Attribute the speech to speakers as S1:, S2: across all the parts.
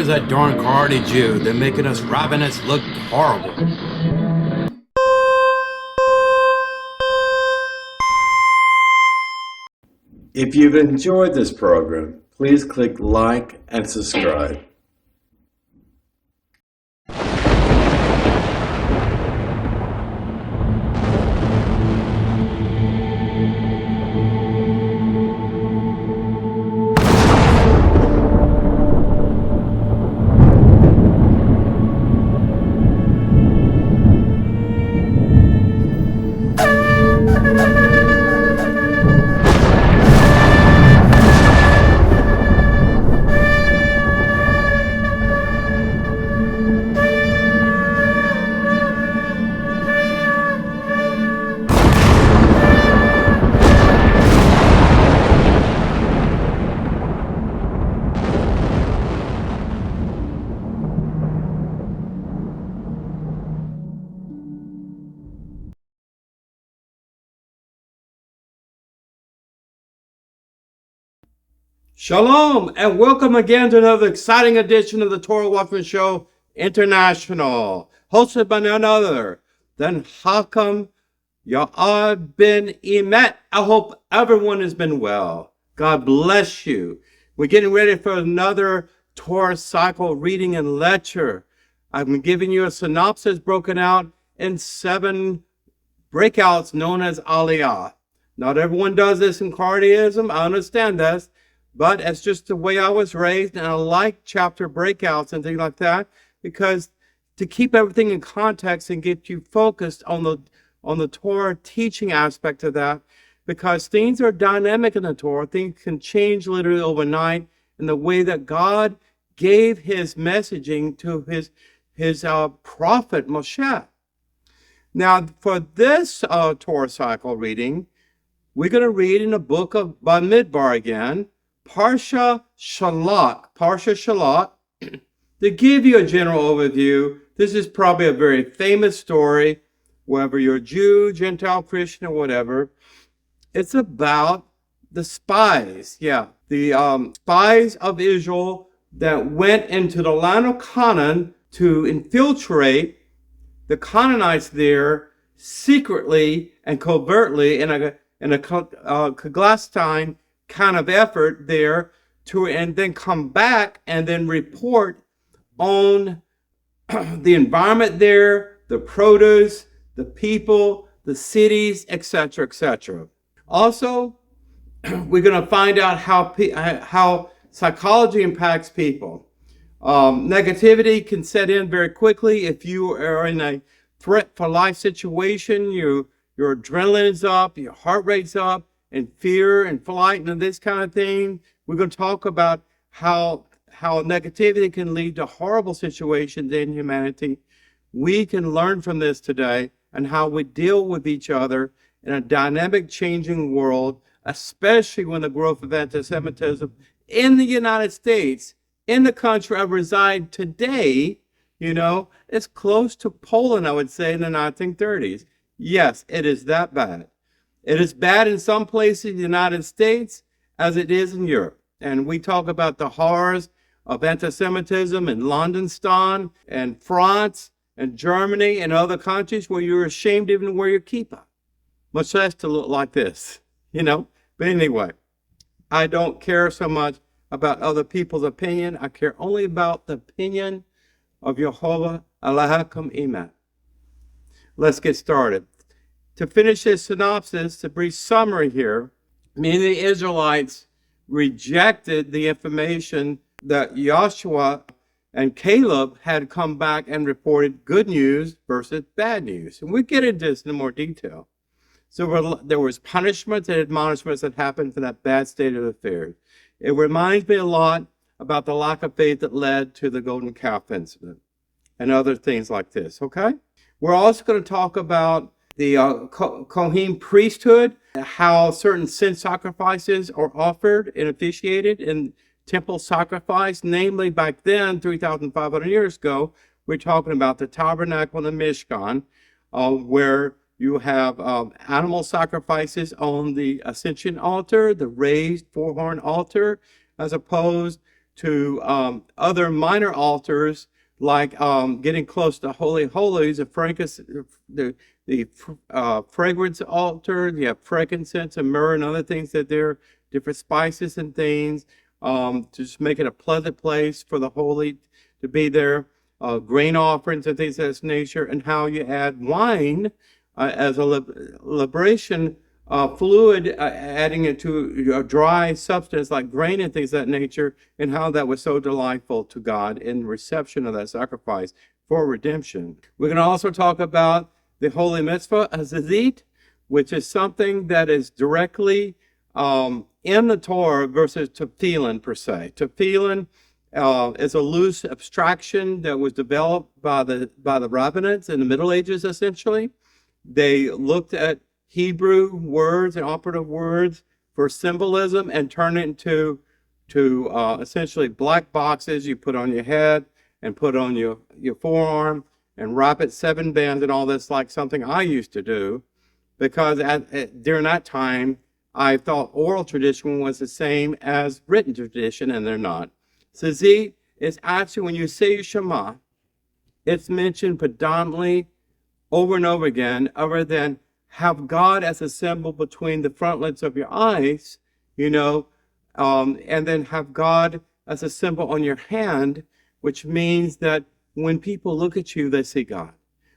S1: Where's that darn Cardi Jew? They're making us ravenous look horrible.
S2: If you've enjoyed this program, please click like and subscribe.
S3: Shalom, and welcome again to another exciting edition of the Torah Watchman Show International, hosted by none other than Hakam Ya'ad ben-Emmett. I hope everyone has been well. God bless you. We're getting ready for another Torah cycle reading and lecture. I'm giving you a synopsis broken out in 7 breakouts known as Aliyah. Not everyone does this in Judaism. I understand this. But it's just the way I was raised, and I like chapter breakouts and things like that, because to keep everything in context and get you focused on the Torah teaching aspect of that, because things are dynamic in the Torah. Things can change literally overnight in the way that God gave his messaging to his prophet Moshe. Now, for this Torah cycle reading, we're going to read in the book of Bamidbar again, Parashat Shelach. To give you a general overview, this is probably a very famous story, whether you're a Jew, Gentile, Christian, or whatever. It's about the spies. The spies of Israel that went into the land of Canaan to infiltrate the Canaanites there secretly and covertly in a clandestine kind of effort there to, and then come back and then report on the environment there, the produce, the people, the cities, etc., etc. Also, we're going to find out how psychology impacts people. Negativity can set in very quickly if you are in a threat for life situation. Your adrenaline is up, your heart rate's up, and fear and flight and this kind of thing. We're going to talk about how negativity can lead to horrible situations in humanity. We can learn from this today and how we deal with each other in a dynamic, changing world, especially when the growth of anti-Semitism in the United States, in the country I reside today, it's close to Poland, I would say, in the 1930s. Yes, it is that bad. It is bad in some places in the United States as it is in Europe. And we talk about the horrors of anti-Semitism in London and France and Germany and other countries where you're ashamed even to wear your kippah, much less to look like this, But anyway, I don't care so much about other people's opinion. I care only about the opinion of Yehovah Elohim Emet. Let's get started. To finish this synopsis, a brief summary here, many of the Israelites rejected the information that Joshua and Caleb had come back and reported good news versus bad news. And we'll get into this in more detail. So there was punishments and admonishments that happened for that bad state of affairs. It reminds me a lot about the lack of faith that led to the golden calf incident and other things like this, okay? We're also going to talk about the Kohen priesthood, how certain sin sacrifices are offered and officiated in temple sacrifice. Namely, back then, 3,500 years ago, we're talking about the tabernacle and the Mishkan, where you have animal sacrifices on the ascension altar, the raised four-horn altar, as opposed to other minor altars, like getting close to Holy Holies, the fragrance altar. You have frankincense and myrrh and other things that they're different spices and things, to just make it a pleasant place for the holy to be there. Grain offerings and things of this nature, and how you add wine as a libation fluid, adding it to a dry substance like grain and things of that nature, and how that was so delightful to God in reception of that sacrifice for redemption. We're going to also talk about the holy mitzvah, a tzitzit, which is something that is directly in the Torah versus tefillin per se. Tefillin is a loose abstraction that was developed by the rabbinites in the Middle Ages, essentially. They looked at Hebrew words and operative words for symbolism and turned it into essentially black boxes you put on your head and put on your forearm and wrap it 7 bands and all this, like something I used to do, because during that time I thought oral tradition was the same as written tradition, and they're not. Tzitzit is actually, when you say Shema, it's mentioned predominantly over and over again, other than have God as a symbol between the frontlets of your eyes, and then have God as a symbol on your hand, which means that when people look at you, they see God.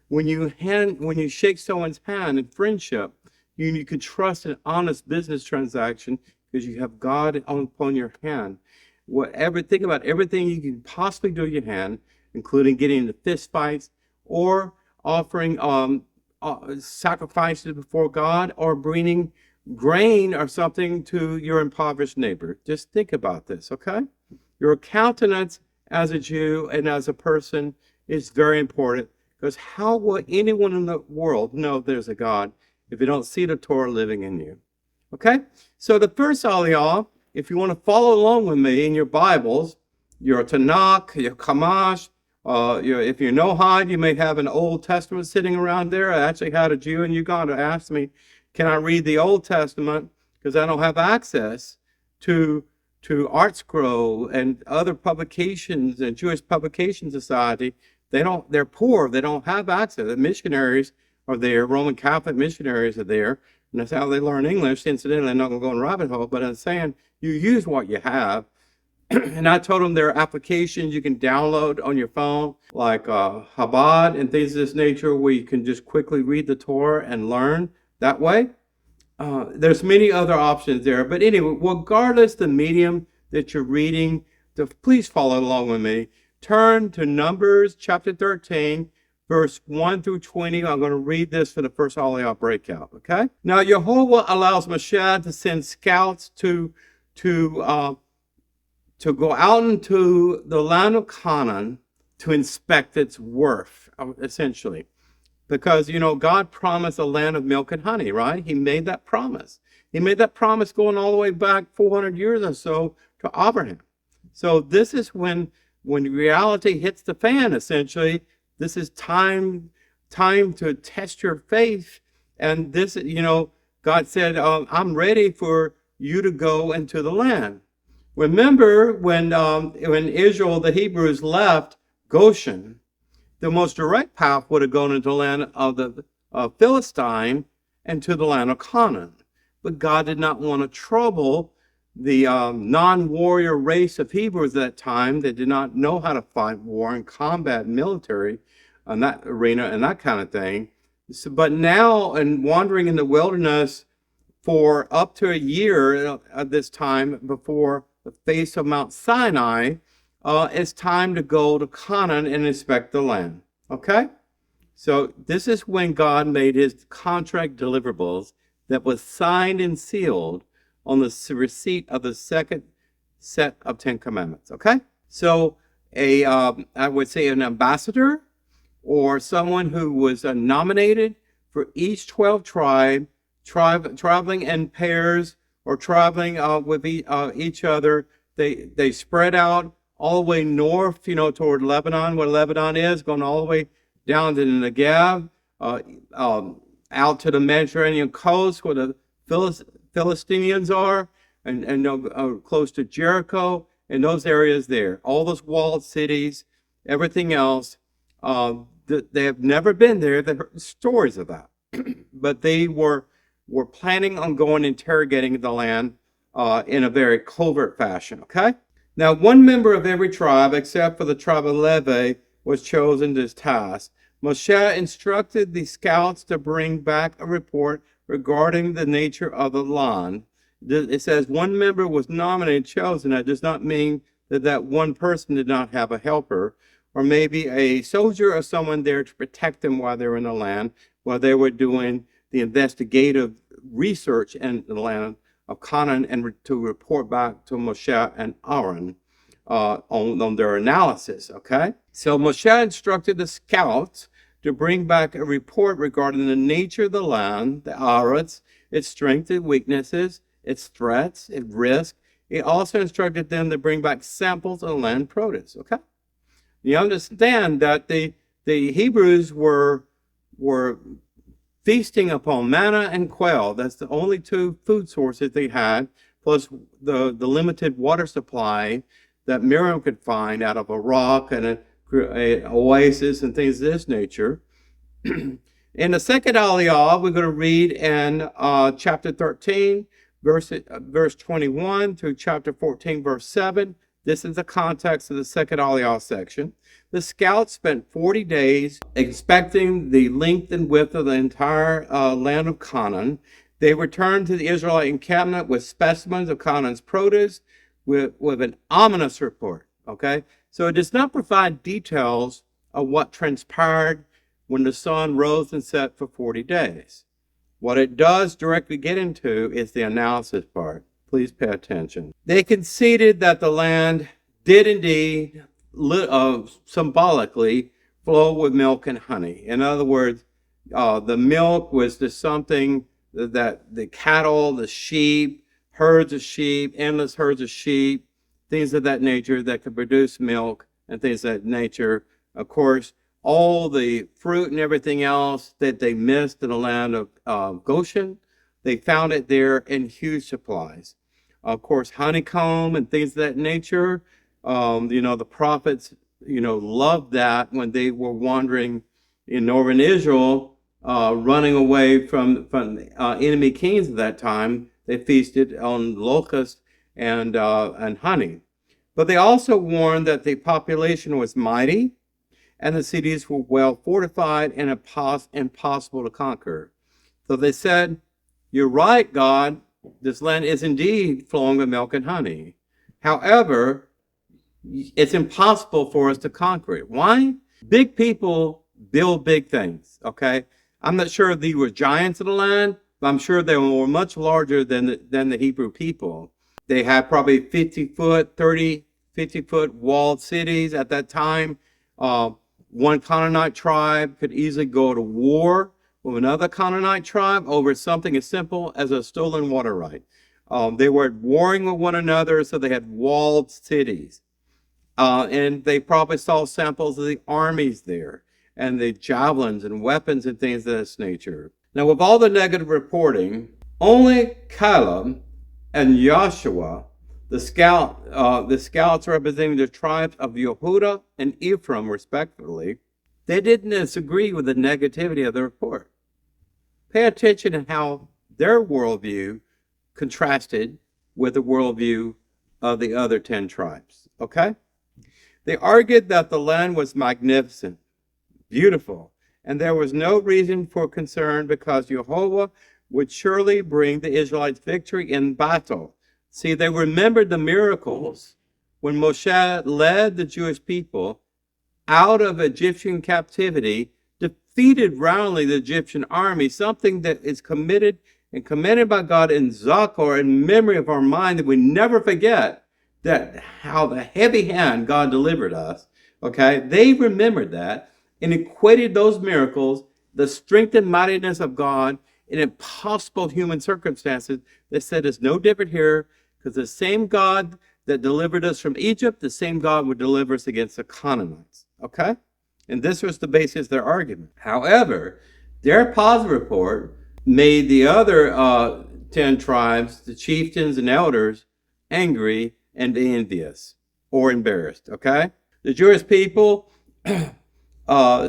S3: When you shake someone's hand in friendship, you can trust an honest business transaction because you have God upon your hand. Think about everything you can possibly do with your hand, including getting into fist fights or offering sacrifices before God, or bringing grain or something to your impoverished neighbor. Just think about this, okay? Your countenance as a Jew and as a person is very important, because how will anyone in the world know there's a God if you don't see the Torah living in you? Okay? So the first aliyah, if you want to follow along with me in your Bibles, your Tanakh, your Chumash, if you're Noahide, you may have an Old Testament sitting around there. I actually had a Jew in Uganda ask me, can I read the Old Testament? Because I don't have access to ArtScroll and other publications and Jewish Publication Society. They're poor. They don't have access. The missionaries are there. Roman Catholic missionaries are there. And that's how they learn English. Incidentally, I'm not going to go in a rabbit hole, but I'm saying you use what you have. And I told them there are applications you can download on your phone, like Chabad and things of this nature, where you can just quickly read the Torah and learn that way. There's many other options there. But anyway, regardless the medium that you're reading, please follow along with me. Turn to Numbers chapter 13, verse 1 through 20. I'm going to read this for the first aliyah breakout, okay? Now, Yehovah allows Moshe to send scouts to go out into the land of Canaan to inspect its worth, essentially. Because, God promised a land of milk and honey, right? He made that promise. He made that promise going all the way back 400 years or so to Abraham. So this is when reality hits the fan, essentially. This is time to test your faith. And this, God said, I'm ready for you to go into the land. Remember when Israel, the Hebrews, left Goshen, the most direct path would have gone into the land of the Philistine and to the land of Canaan. But God did not want to trouble the non-warrior race of Hebrews at that time. They did not know how to fight war and combat military in that arena and that kind of thing. But now, in wandering in the wilderness for up to a year at this time before the face of Mount Sinai, it's time to go to Canaan and inspect the land. Okay? So this is when God made his contract deliverables that was signed and sealed on the receipt of the second set of 10 Commandments. Okay? So I would say an ambassador or someone who was nominated for each 12 tribe, traveling in pairs or traveling with each other. They spread out all the way north, toward Lebanon, where Lebanon is, going all the way down to the Negev, out to the Mediterranean coast where the Philistines are, and close to Jericho, in those areas there. All those walled cities, everything else. They have never been there. They've heard stories of that. But they were planning on going interrogating the land in a very covert fashion, okay? Now, one member of every tribe, except for the tribe of Levi, was chosen to this task. Moshe instructed the scouts to bring back a report regarding the nature of the land. It says one member was nominated, chosen. That does not mean that one person did not have a helper, or maybe a soldier or someone there to protect them while they were in the land, while they were doing the investigative research in the land of Canaan, and to report back to Moshe and Aaron on their analysis, okay? So Moshe instructed the scouts to bring back a report regarding the nature of the land, the Aretz, its strengths and weaknesses, its threats, its risk. He also instructed them to bring back samples of land produce, okay? You understand that the Hebrews were feasting upon manna and quail. That's the only two food sources they had, plus the limited water supply that Miriam could find out of a rock and an oasis and things of this nature. In the second aliyah, we're going to read in chapter 13, verse 21 through chapter 14, verse 7. This is the context of the second aliyah section. The scouts spent 40 days inspecting the length and width of the entire land of Canaan. They returned to the Israelite encampment with specimens of Canaan's produce with an ominous report, okay? So it does not provide details of what transpired when the sun rose and set for 40 days. What it does directly get into is the analysis part. Please pay attention. They conceded that the land did indeed symbolically flow with milk and honey. In other words, the milk was just something that the cattle, the sheep, herds of sheep, endless herds of sheep, things of that nature that could produce milk and things of that nature. Of course, all the fruit and everything else that they missed in the land of Goshen, they found it there in huge supplies. Of course, honeycomb and things of that nature. The prophets, loved that when they were wandering in northern Israel, running away from enemy kings at that time. They feasted on locusts and honey. But they also warned that the population was mighty and the cities were well fortified and impossible to conquer. So they said, "You're right, God. This land is indeed flowing with milk and honey. However, it's impossible for us to conquer it." Why? Big people build big things, okay? I'm not sure if these were giants of the land, but I'm sure they were much larger than the Hebrew people. They had probably 50-foot walled cities at that time. One Canaanite tribe could easily go to war with another Canaanite tribe over something as simple as a stolen water right. They were warring with one another, so they had walled cities. And they probably saw samples of the armies there and the javelins and weapons and things of this nature. Now, with all the negative reporting, only Caleb and Joshua, the scouts representing the tribes of Yehuda and Ephraim, respectively, they didn't disagree with the negativity of the report. Pay attention to how their worldview contrasted with the worldview of the other 10 tribes, okay? They argued that the land was magnificent, beautiful, and there was no reason for concern because Jehovah would surely bring the Israelites victory in battle. See, they remembered the miracles when Moshe led the Jewish people out of Egyptian captivity, defeated roundly the Egyptian army, something that is committed and commended by God in Zachor, in memory of our mind, that we never forget that how the heavy hand God delivered us, okay? They remembered that and equated those miracles, the strength and mightiness of God in impossible human circumstances. They said it's no different here because the same God that delivered us from Egypt, the same God would deliver us against the Canaanites, okay? And this was the basis of their argument. However, their positive report made the other 10 tribes, the chieftains and elders, angry and envious. or embarrassed, okay? The Jewish people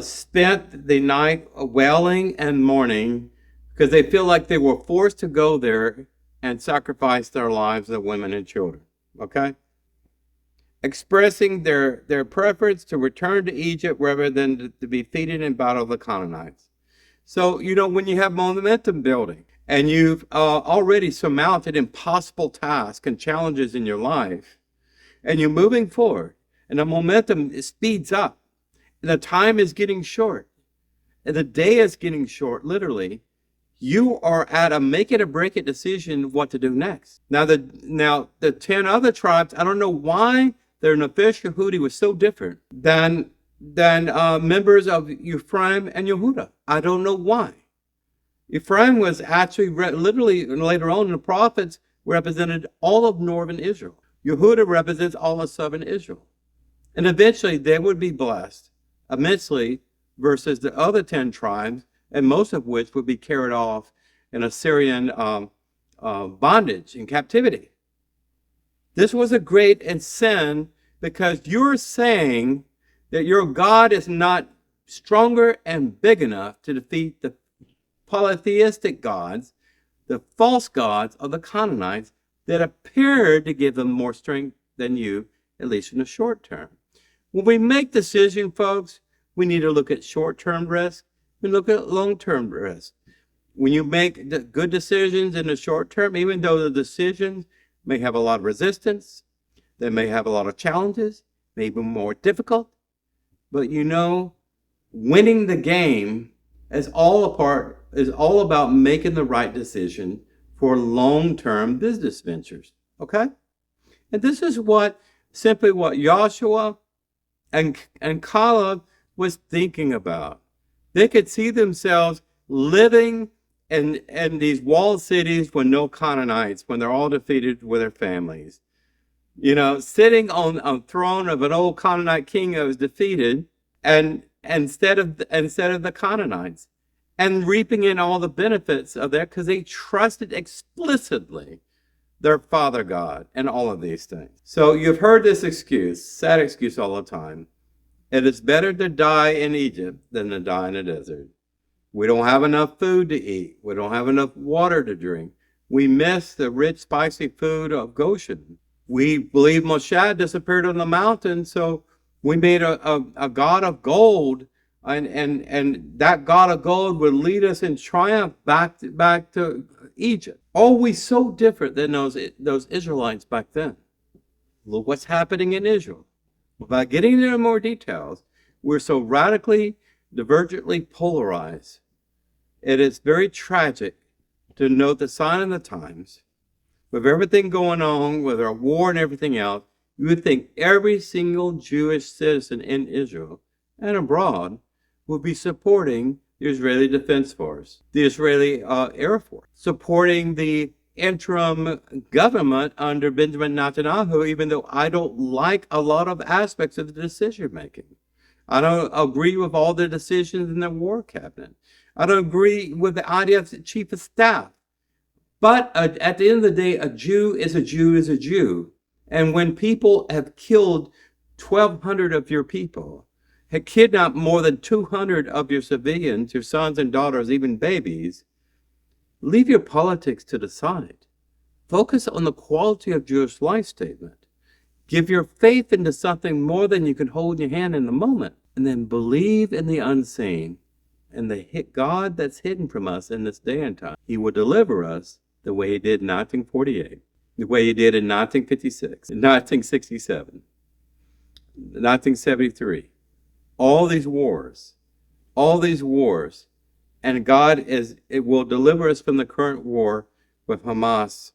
S3: spent the night wailing and mourning because they feel like they were forced to go there and sacrifice their lives of women and children, okay? Expressing their preference to return to Egypt rather than to be defeated in battle of the Canaanites. So, when you have momentum building and you've already surmounted impossible tasks and challenges in your life, and you're moving forward, and the momentum speeds up, and the time is getting short, and the day is getting short, literally, you are at a make it or break it decision what to do next. Now the 10 other tribes, I don't know why their Nefesh Yehudi was so different than members of Ephraim and Yehuda. I don't know why. Ephraim was actually literally later on in the prophets represented all of northern Israel. Yehuda represents all of southern Israel. And eventually they would be blessed immensely versus the other 10 tribes, and most of which would be carried off in Assyrian bondage and captivity. This was a great sin because you're saying that your God is not stronger and big enough to defeat the polytheistic gods, the false gods of the Canaanites that appeared to give them more strength than you, at least in the short term. When we make decisions, folks, we need to look at short-term risk and look at long-term risk. When you make the good decisions in the short term, even though the decisions may have a lot of resistance, they may have a lot of challenges, maybe more difficult, but winning the game is all about making the right decision for long-term business ventures, okay? And this is simply what Joshua and Caleb was thinking about. They could see themselves living in these walled cities with no Canaanites, when they're all defeated with their families. Sitting on a throne of an old Canaanite king that was defeated, and instead of the Canaanites, and reaping in all the benefits of that because they trusted explicitly their Father God and all of these things. So you've heard this sad excuse all the time. It is better to die in Egypt than to die in the desert. We don't have enough food to eat. We don't have enough water to drink. We miss the rich, spicy food of Goshen. We believe Moshe disappeared on the mountain, so we made a god of gold, and that god of gold would lead us in triumph back to Egypt. Are we so different than those Israelites back then? Look what's happening in Israel. Without getting into more details, we're so radically, divergently polarized. It is very tragic to note the sign of the times. With everything going on, with our war and everything else, you would think every single Jewish citizen in Israel and abroad would be supporting the Israeli Defense Force, the Israeli Air Force, supporting the interim government under Benjamin Netanyahu, even though I don't like a lot of aspects of the decision making. I don't agree with all the decisions in the war cabinet. I don't agree with the idea of the chief of staff. But at the end of the day, a Jew is a Jew is a Jew. And when people have killed 1,200 of your people, had kidnapped more than 200 of your civilians, your sons and daughters, even babies, leave your politics to the side. Focus on the quality of Jewish life statement. Give your faith into something more than you can hold in your hand in the moment. And then believe in the unseen and the God that's hidden from us in this day and time. He will deliver us the way he did in 1948, the way he did in 1956, in 1967, 1973. All these wars. And God will deliver us from the current war with Hamas,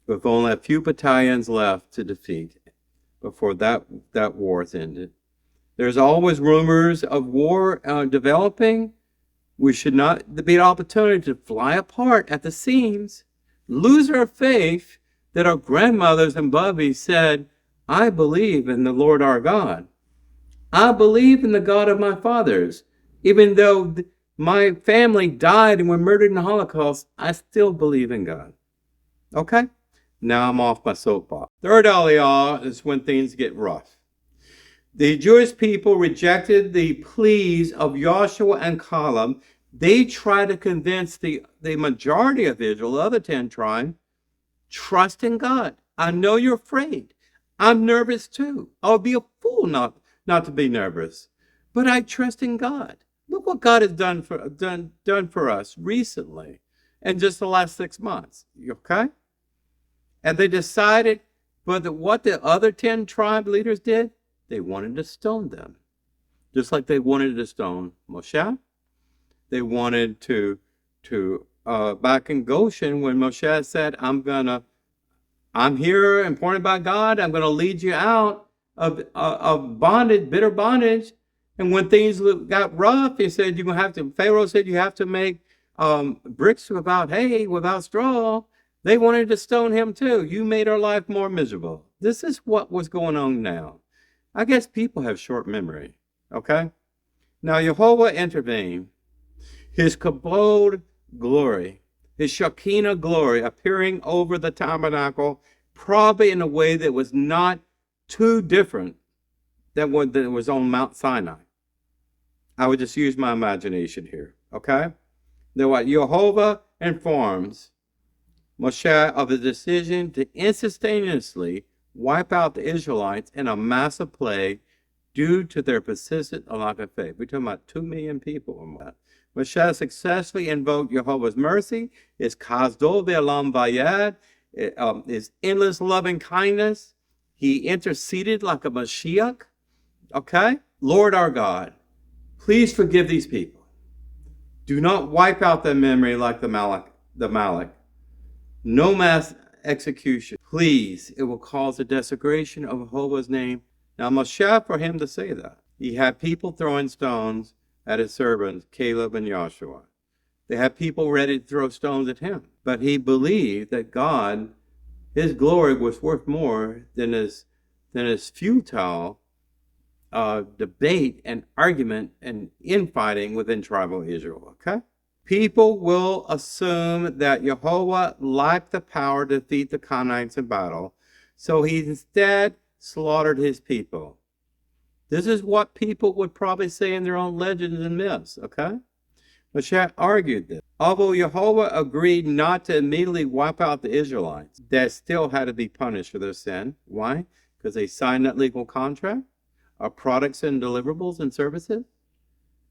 S3: with only a few battalions left to defeat before that war is ended. There's always rumors of war developing. We should not be an opportunity to fly apart at the seams, lose our faith that our grandmothers and bubbies said, I believe in the Lord our God. I believe in the God of my fathers. Even though my family died and were murdered in the Holocaust, I still believe in God. Okay? Now I'm off my soapbox. Third aliyah is when things get rough. The Jewish people rejected the pleas of Joshua and Caleb. They tried to convince the majority of Israel, the other 10 tribes, trust in God. I know you're afraid. I'm nervous too. I would be a fool not to be nervous. But I trust in God. Look what God has done for us recently in just the last 6 months. Okay? And they decided, but what the other 10 tribe leaders did, they wanted to stone them. Just like they wanted to stone Moshe. They wanted to back in Goshen when Moshe said, I'm here appointed by God. I'm going to lead you out of bondage, bitter bondage. And when things got rough, he said, Pharaoh said, you have to make bricks without hay, without straw. They wanted to stone him too. You made our life more miserable. This is what was going on now. I guess people have short memory. Okay? Now, Jehovah intervened. His kabod glory, his Shekinah glory appearing over the tabernacle, probably in a way that was not too different than what was on Mount Sinai. I would just use my imagination here, okay? Then what Jehovah informs Moshe of the decision to instantaneously wipe out the Israelites in a massive plague due to their persistent lack of faith. We're talking about 2 million people. Moshe successfully invoked Jehovah's mercy, his kasdol ve'elam vayad, his endless loving kindness. He interceded like a Mashiach. Okay? Lord our God, please forgive these people. Do not wipe out their memory like the Malek. No mass execution. Please, it will cause the desecration of Jehovah's name. Now, Moshe, for him to say that, he had people throwing stones at his servants, Caleb and Joshua. They had people ready to throw stones at him. But he believed that God, his glory was worth more than his futile debate and argument and infighting within tribal Israel. Okay? People will assume that Jehovah lacked the power to defeat the Canaanites in battle, so he instead slaughtered his people. This is what people would probably say in their own legends and myths, okay? Moshe argued this. Although Jehovah agreed not to immediately wipe out the Israelites, they still had to be punished for their sin. Why? Because they signed that legal contract of products and deliverables and services,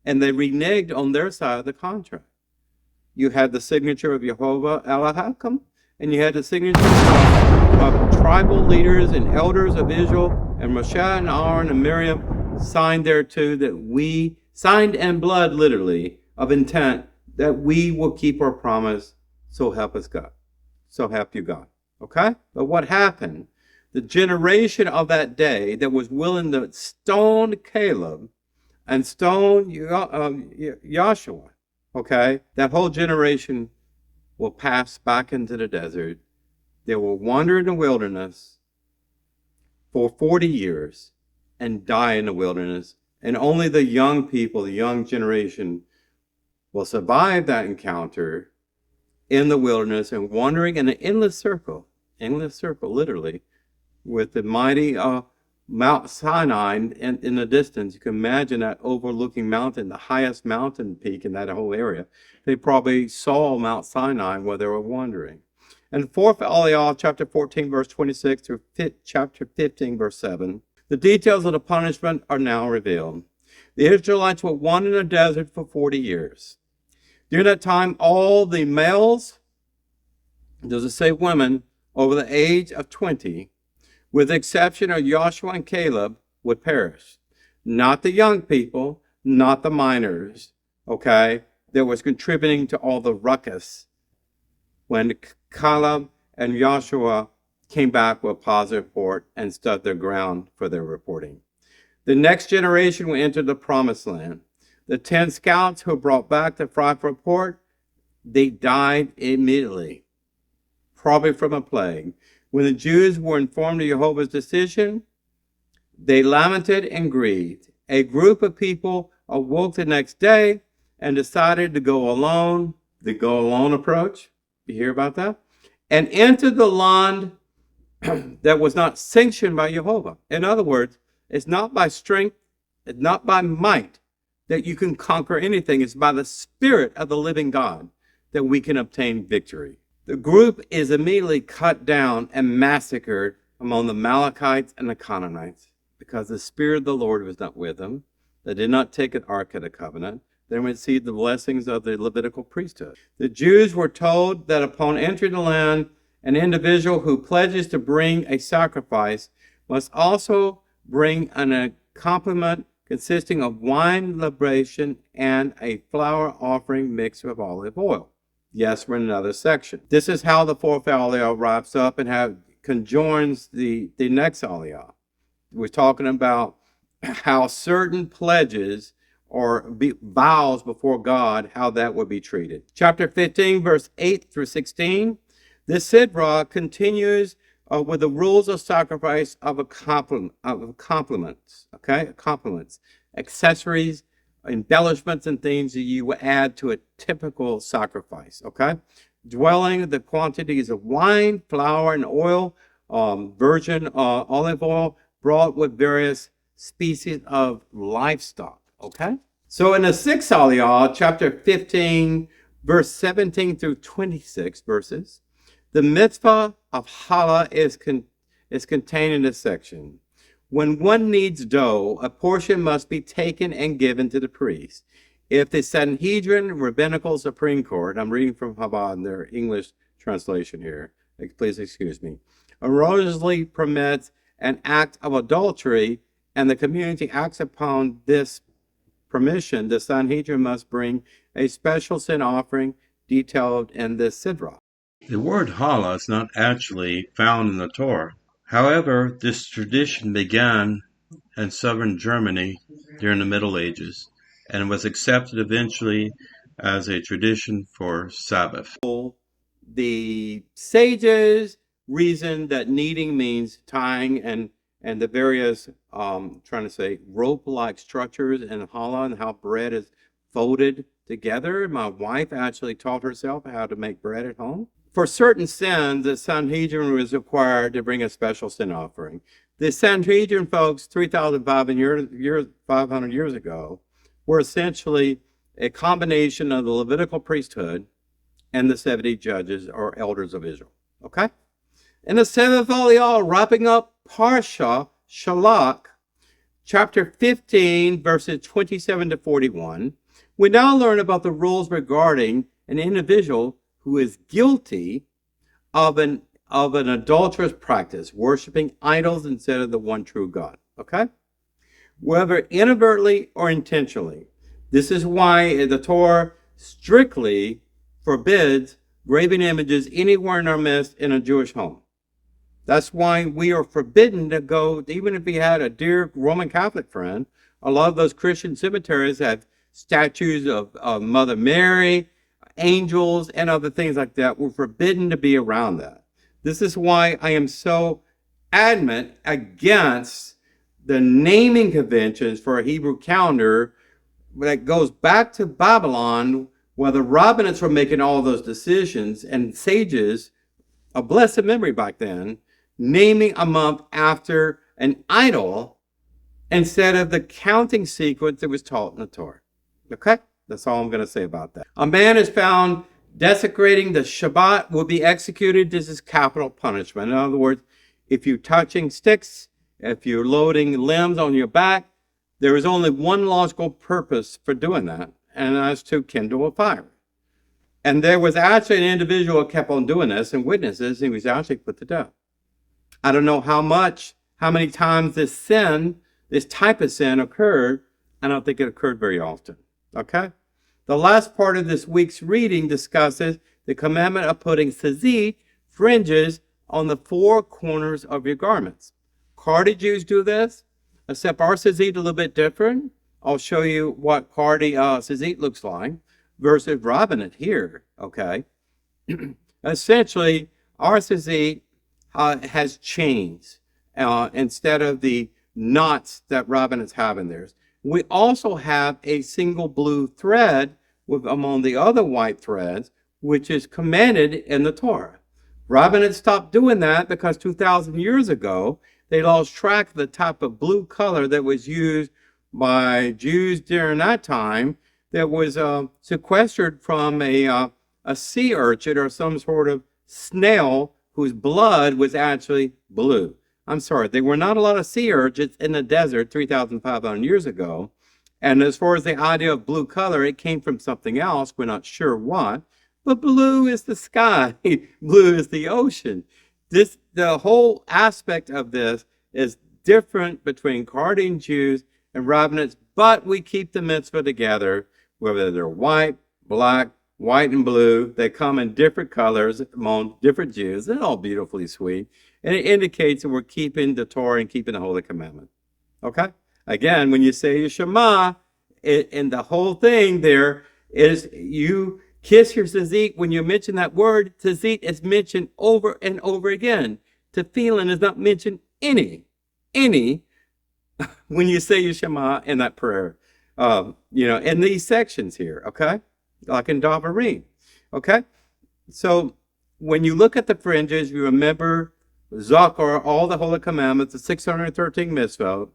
S3: and they reneged on their side of the contract. You had the signature of Jehovah Elohim, and you had the signature of tribal leaders and elders of Israel, and Moshe and Aaron and Miriam signed there too, that we signed in blood, literally, of intent that we will keep our promise, so help us God. So help you God. Okay? But what happened? The generation of that day that was willing to stone Caleb and stone Joshua, okay, that whole generation will pass back into the desert. They will wander in the wilderness for 40 years and die in the wilderness. And only the young people, the young generation, will survive that encounter in the wilderness and wandering in an endless circle, literally, with the mighty Mount Sinai in the distance. You can imagine that overlooking mountain, the highest mountain peak in that whole area. They probably saw Mount Sinai where they were wandering. And fourth Aliyah, chapter 14, verse 26 through chapter 15, verse 7, the details of the punishment are now revealed. The Israelites were wandering in the desert for 40 years. During that time, all the males, doesn't say women, over the age of 20, with the exception of Joshua and Caleb, would perish. Not the young people, not the minors, okay, that was contributing to all the ruckus when Caleb and Joshua came back with a positive report and stood their ground for their reporting. The next generation will enter the promised land. The 10 scouts who brought back the frightful report, they died immediately, probably from a plague. When the Jews were informed of Jehovah's decision, they lamented and grieved. A group of people awoke the next day and decided to go alone, the go alone approach. You hear about that? And entered the land that was not sanctioned by Jehovah. In other words, it's not by strength, it's not by might that you can conquer anything. It's by the Spirit of the living God that we can obtain victory. The group is immediately cut down and massacred among the Amalekites and the Canaanites because the Spirit of the Lord was not with them. They did not take an Ark of the Covenant. They received the blessings of the Levitical priesthood. The Jews were told that upon entering the land, an individual who pledges to bring a sacrifice must also bring an accompaniment consisting of wine libation and a flour offering mixed with olive oil. Yes, we're in another section. This is how the fourth aliyah wraps up and conjoins the next aliyah. We're talking about how certain pledges or vows before God, how that would be treated. Chapter 15, verse 8 through 16. This sidra continues with the rules of sacrifice of compliments, accessories, embellishments, and things that you would add to a typical sacrifice, dwelling the quantities of wine, flour, and oil, virgin olive oil, brought with various species of livestock, So in the sixth aliyah, chapter 15, verse 17 through 26 verses, the mitzvah of challah is contained in this section. When one needs dough, a portion must be taken and given to the priest. If the Sanhedrin Rabbinical Supreme Court, I'm reading from Chabad, their English translation here, please excuse me, erroneously permits an act of adultery and the community acts upon this permission, the Sanhedrin must bring a special sin offering detailed in this sidra.
S4: The word challah is not actually found in the Torah. However, this tradition began in southern Germany during the Middle Ages and was accepted eventually as a tradition for Sabbath.
S3: The sages reasoned that kneading means tying and the various, rope-like structures in challah and how bread is folded together. My wife actually taught herself how to make bread at home. For certain sins, the Sanhedrin was required to bring a special sin offering. The Sanhedrin folks, 3,500 years ago, were essentially a combination of the Levitical priesthood and the 70 judges or elders of Israel. In the seventh aliyah, wrapping up Parashat Shelach, chapter 15, verses 27 to 41, we now learn about the rules regarding an individual who is guilty of an adulterous practice, worshiping idols instead of the one true God. Whether inadvertently or intentionally. This is why the Torah strictly forbids graven images anywhere in our midst in a Jewish home. That's why we are forbidden to go, even if we had a dear Roman Catholic friend, a lot of those Christian cemeteries have statues of Mother Mary, angels, and other things like that. We're forbidden to be around that. This is why I am so adamant against the naming conventions for a Hebrew calendar that goes back to Babylon, where the rabbinites were making all those decisions, and sages of blessed memory back then, naming a month after an idol instead of the counting sequence that was taught in the Torah. That's all I'm going to say about that. A man is found desecrating the Shabbat will be executed. This is capital punishment. In other words, if you're touching sticks, if you're loading limbs on your back, there is only one logical purpose for doing that, and that's to kindle a fire. And there was actually an individual who kept on doing this, and witnesses, and he was actually put to death. I don't know how many times this type of sin occurred. I don't think it occurred very often. The last part of this week's reading discusses the commandment of putting tzitzit, fringes, on the four corners of your garments. Cardi Jews do this, except our tzitzit a little bit different. I'll show you what Cardi tzitzit looks like versus rabbinate here. Essentially, our tzitzit has chains instead of the knots that rabbinates have in theirs. We also have a single blue thread among the other white threads, which is commanded in the Torah. Rabbinites stopped doing that because 2,000 years ago, they lost track of the type of blue color that was used by Jews during that time that was sequestered from a sea urchin or some sort of snail whose blood was actually blue. I'm sorry, there were not a lot of sea urchins in the desert 3,500 years ago. And as far as the idea of blue color, it came from something else. We're not sure what. But blue is the sky. Blue is the ocean. The whole aspect of this is different between Chaldean Jews and Rabbinites, but we keep the mitzvah together, whether they're white, black, white and blue. They come in different colors among different Jews. They're all beautifully sweet. And it indicates that we're keeping the Torah and keeping the Holy Commandment. Okay? Again, when you say your Shema, and the whole thing there is you kiss your tzitzit. When you mention that word, tzitzit is mentioned over and over again. Tefillin is not mentioned any when you say your Shema in that prayer. In these sections here, okay? Like in Davarim, okay? So when you look at the fringes, you remember Zakar, all the Holy Commandments, the 613 mitzvot,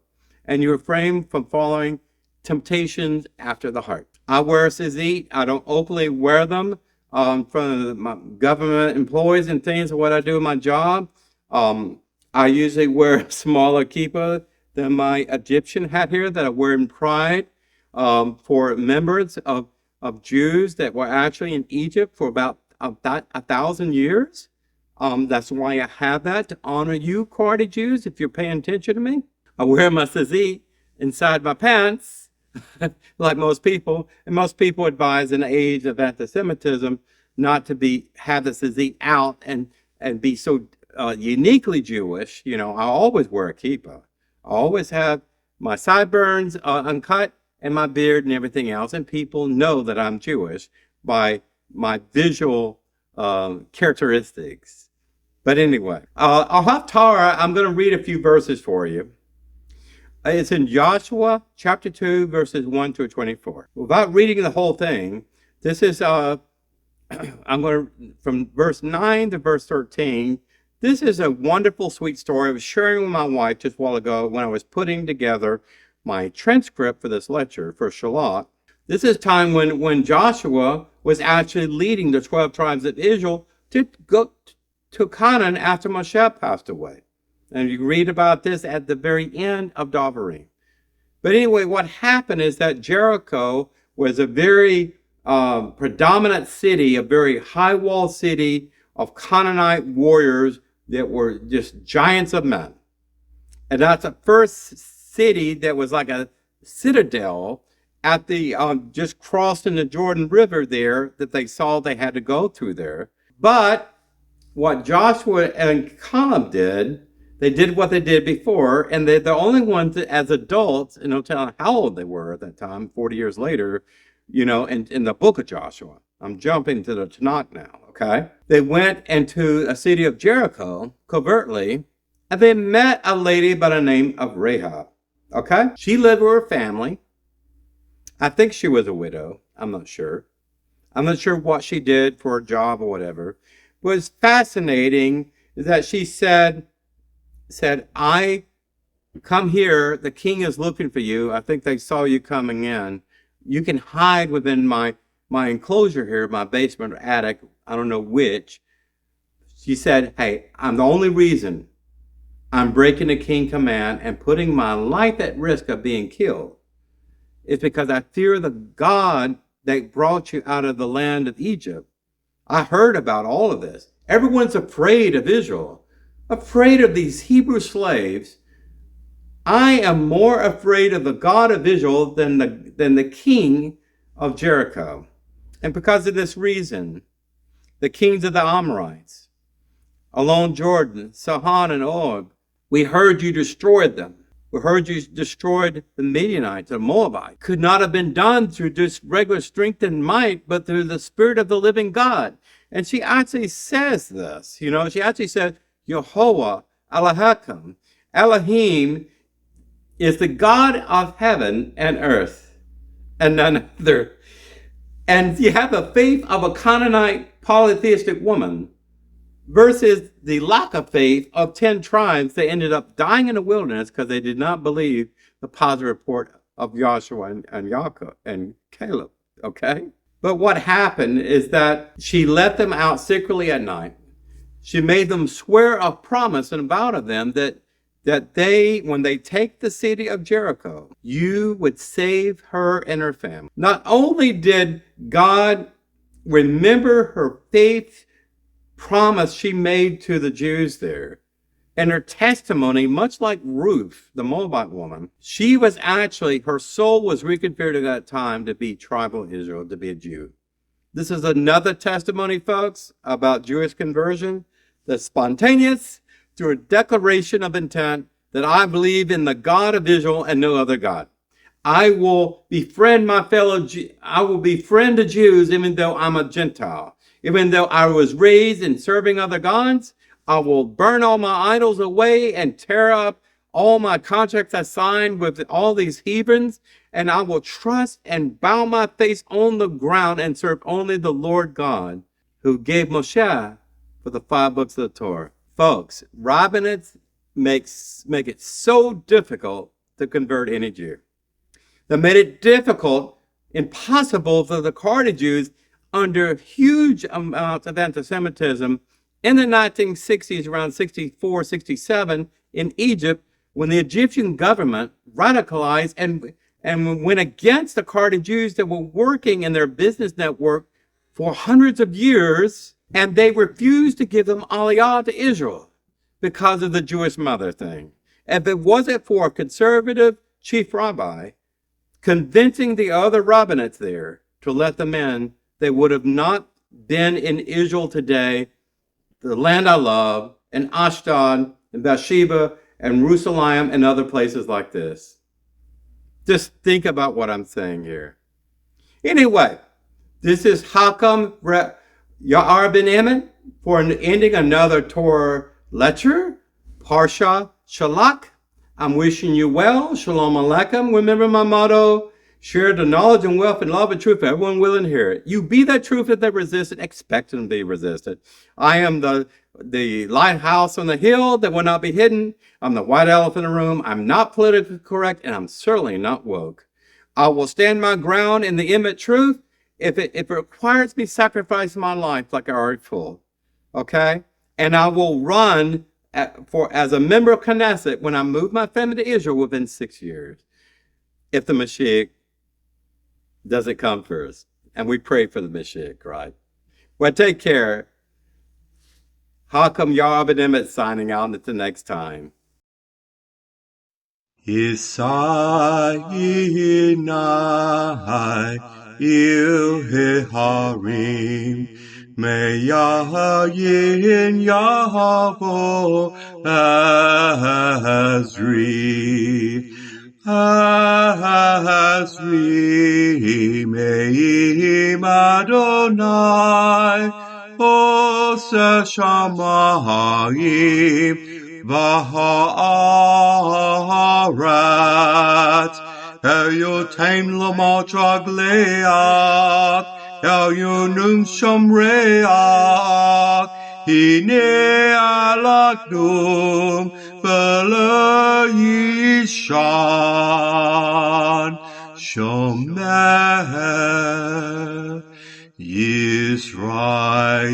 S3: and you refrain from following temptations after the heart. I wear tzitzit. I don't openly wear them from my government employees and things of what I do in my job. I usually wear a smaller kippah than my Egyptian hat here that I wear in pride for members of Jews that were actually in Egypt for about 1,000 years. That's why I have that, to honor you, Chaldean Jews, if you're paying attention to me. I wear my tzitzit inside my pants, like most people. And most people advise in the age of anti-Semitism not to have the tzitzit out and be so uniquely Jewish. I always wear a kippah. I always have my sideburns uncut and my beard and everything else. And people know that I'm Jewish by my visual characteristics. But anyway, I'll have Torah. I'm going to read a few verses for you. It's in Joshua chapter 2, verses 1 through 24. Without reading the whole thing, this is, I'm going to, from verse 9 to verse 13, this is a wonderful, sweet story. I was sharing with my wife just a while ago when I was putting together my transcript for this lecture for Shelach. This is time when Joshua was actually leading the 12 tribes of Israel to go to Canaan after Moshe passed away. And you read about this at the very end of Davarim. But anyway, what happened is that Jericho was a very predominant city, a very high-walled city of Canaanite warriors that were just giants of men. And that's the first city that was like a citadel at the, just crossing the Jordan River there that they saw they had to go through there. But what Joshua and Caleb did, they did what they did before, and they're the only ones that, as adults, and no telling how old they were at that time, 40 years later, in the book of Joshua. I'm jumping to the Tanakh now, okay? They went into a city of Jericho, covertly, and they met a lady by the name of Rahab, okay? She lived with her family. I think she was a widow. I'm not sure. I'm not sure what she did for a job or whatever. What's fascinating is that she said, I come here, the king is looking for you. I think they saw you coming in. You can hide within my enclosure here, my basement or attic, I don't know which. She said, hey, I'm the only reason I'm breaking the king's command and putting my life at risk of being killed is because I fear the God that brought you out of the land of Egypt. I heard about all of this. Everyone's afraid of Israel. Afraid of these Hebrew slaves. I am more afraid of the God of Israel than the king of Jericho. And because of this reason, the kings of the Amorites, along Jordan, Sihon and Og, we heard you destroyed them. We heard you destroyed the Midianites, the Moabites. Could not have been done through just regular strength and might, but through the Spirit of the living God. And she actually says this, she actually says, Yehovah, Elohim. Elohim is the God of heaven and earth, and none other. And you have the faith of a Canaanite polytheistic woman versus the lack of faith of 10 tribes that ended up dying in the wilderness because they did not believe the positive report of Joshua and Yaakov and Caleb, okay? But what happened is that she let them out secretly at night. She made them swear a promise and vow to them that they, when they take the city of Jericho, you would save her and her family. Not only did God remember her faith promise she made to the Jews there, and her testimony, much like Ruth, the Moabite woman, she was actually, her soul was reconfigured at that time to be tribal Israel, to be a Jew. This is another testimony, folks, about Jewish conversion that's spontaneous through a declaration of intent that I believe in the God of Israel and no other God. I will befriend I will befriend the Jews even though I'm a Gentile. Even though I was raised in serving other gods, I will burn all my idols away and tear up all my contracts I signed with all these heathens, and I will trust and bow my face on the ground and serve only the Lord God who gave Moshe for the 5 books of the Torah. Folks, rabbinates make it so difficult to convert any Jew. They made it difficult, impossible for the converted Jews under huge amounts of anti-Semitism in the 1960s, around 64, 67, in Egypt, when the Egyptian government radicalized and went against the converted Jews that were working in their business network for hundreds of years, and they refused to give them aliyah to Israel because of the Jewish mother thing. If it wasn't for a conservative chief rabbi convincing the other rabbinates there to let them in, they would have not been in Israel today, the land I love, and Ashdod, and Beersheba, and Jerusalem, and other places like this. Just think about what I'm saying here. Anyway, this is Hakam Ya'ar ben-Emmett for ending another Torah lecture, Parashat Shelach. I'm wishing you well. Shalom Aleichem. Remember my motto: share the knowledge and wealth and love and truth. Everyone will inherit it. You be that truth that they resisted, expect them to be resisted. I am the lighthouse on the hill that will not be hidden. I'm the white elephant in the room. I'm not politically correct, and I'm certainly not woke. I will stand my ground in the Emmett truth if it requires me sacrifice my life like I already told. Okay? And I will run as a member of Knesset when I move my family to Israel within 6 years, if the Mashiach doesn't come first. And we pray for the Mashiach, right? Well, take care. Hakam Ya'ar ben-Emmett signing out until next time.
S4: Yisai il harim meyayin yavo Azri meim Adonai Ose shamayim v'ha'aretz El yotem l'mot ragleach El yonum shomreach Hine alaknum v'lo yishan Shomer Yisrael